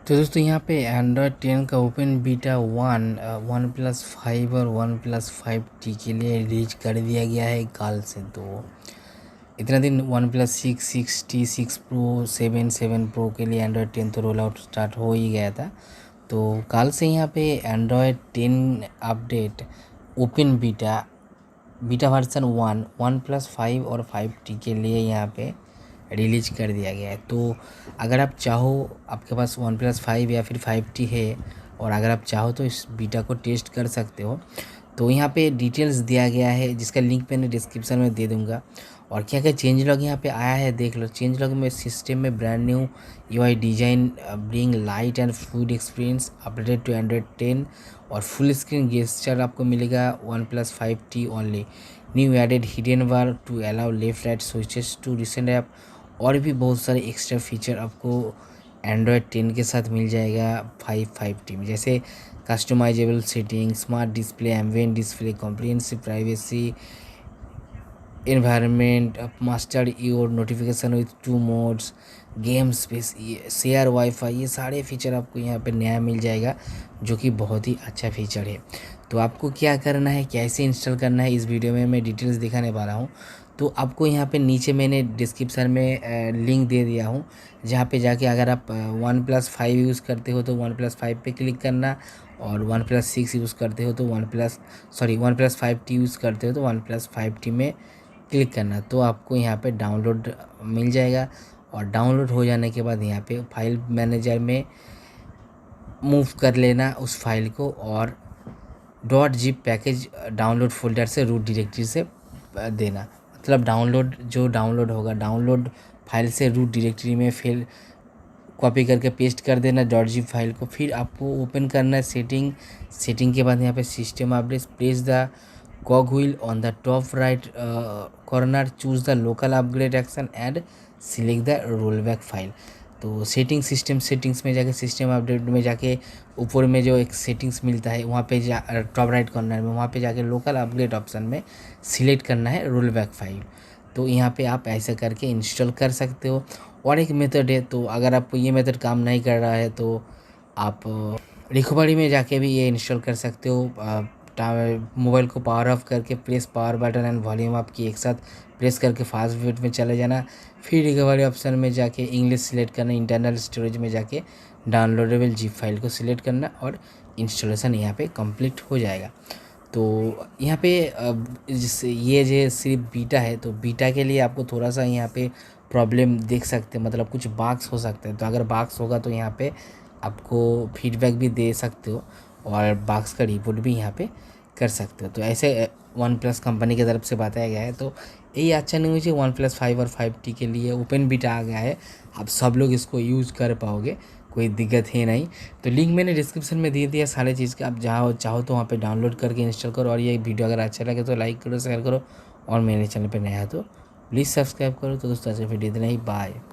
तो दोस्तों यहाँ पे एंड्रॉयड 10 का ओपन बीटा 1 और OnePlus 5T के लिए रिलीज कर दिया गया है कल से। तो इतना दिन OnePlus 6 6T 6 Pro 7 Pro के लिए एंड्रॉयड 10 तो रोल आउट स्टार्ट हो ही गया था। तो कल से यहाँ पे Android 10 update open beta version 1 OnePlus 5 और 5T के लिए यहाँ पे रिलीज कर दिया गया है। तो अगर आप चाहो, आपके पास OnePlus 5 या फिर 5T है और अगर आप चाहो तो इस बीटा को टेस्ट कर सकते हो। तो यहाँ पे डिटेल्स दिया गया है जिसका लिंक मैंने डिस्क्रिप्शन में दे दूँगा। और क्या क्या चेंज लॉग यहाँ पे आया है देख लो। चेंज लॉग में सिस्टम में brand new UI design, bring light and fluid experience, updated to Android 10 और फुल स्क्रीन गेस्चर आपको मिलेगा OnePlus 5T only. New added hidden bar to allow left right switches to recent app और भी बहुत सारे extra feature आपको Android 10 के साथ मिल जाएगा 5T में, जैसे customizable setting, smart display, ambient display, comprehensive privacy, environment, mastered your notification with 2 modes, game space, share WiFi, ये सारे फीचर आपको यहाँ पे नया मिल जाएगा जो कि बहुत ही अच्छा फीचर है। तो आपको क्या करना है, कैसे इंस्टॉल करना है, इस वीडियो में मैं डिटेल्स दिखाने वाला हूँ। तो आपको यहाँ पे नीचे मैंने डिस्क्रिप्शन में लिंक दे दिया हूँ, जहाँ पे जाके अगर आप OnePlus 5 यूज़ करते हो तो OnePlus 5 पे क्लिक करना, और OnePlus 6 यूज़ करते हो तो OnePlus 5T यूज़ करते हो तो OnePlus 5T में क्लिक करना। तो आपको यहाँ पे डाउनलोड मिल जाएगा और डाउनलोड हो जाने के बाद यहाँ पे फाइल मैनेजर में मूव कर लेना उस फाइल को, और .zip पैकेज डाउनलोड फोल्डर से रूट डायरेक्टरी से देना। मतलब डाउनलोड होगा, डाउनलोड फाइल से रूट डायरेक्टरी में फिर कॉपी करके पेस्ट कर देना .zip फाइल को। फिर आपको ओपन करना है सेटिंग के बाद यहाँ पे system update, press the कॉग wheel on the top right corner, choose the local upgrade action and select the roll back file. तो सिस्टम सेटिंग्स में जाके, सिस्टम अपडेट में जाके ऊपर में जो एक सेटिंग्स मिलता है वहाँ पे टॉप राइट कॉर्नर में वहाँ पे जाके लोकल अपग्रेड ऑप्शन में सिलेक्ट करना है रोल बैक फाइल। तो यहाँ पे आप ऐसे करके इंस्टॉल कर सकते हो। और एक मेथड है, तो अगर आपको ये मेथड काम नहीं कर रहा है तो आप रिकवरी में जाके भी ये इंस्टॉल कर सकते हो। मोबाइल को पावर ऑफ करके press power button and volume up की एक साथ प्रेस करके फास्ट बोट में चले जाना। फिर रिकवरी ऑप्शन में जाके इंग्लिश सिलेक्ट करना, इंटरनल स्टोरेज में जाके डाउनलोडेबल जिप फाइल को सिलेक्ट करना और इंस्टॉलेशन यहाँ पे कंप्लीट हो जाएगा। तो यहाँ पे जिससे ये जो सिर्फ बीटा है, तो बीटा के लिए आपको थोड़ा सा यहाँ पे प्रॉब्लम देख सकते हैं, मतलब कुछ बाग्स हो सकते हैं। तो अगर बाग्स होगा तो यहाँ पे आपको फीडबैक भी दे सकते हो और बाग्स का रिपोर्ट भी यहाँ पे कर सकते हो। तो ऐसे OnePlus कंपनी की तरफ से बताया गया है। तो यही अच्छा न्यूज़ है, OnePlus 5 और 5T के लिए ओपन बीटा आ गया है। अब सब लोग इसको यूज़ कर पाओगे, कोई दिक्कत है नहीं। तो लिंक मैंने डिस्क्रिप्शन में दे दिया सारे चीज़ का, आप जहाँ चाहो तो वहाँ पे डाउनलोड करके इंस्टॉल करो। और ये वीडियो अगर अच्छा लगे तो लाइक करो, शेयर करो, और मेरे चैनल पे नया है तो प्लीज़ सब्सक्राइब करो। तो दोस्तों आज वीडियो इतना ही, बाय।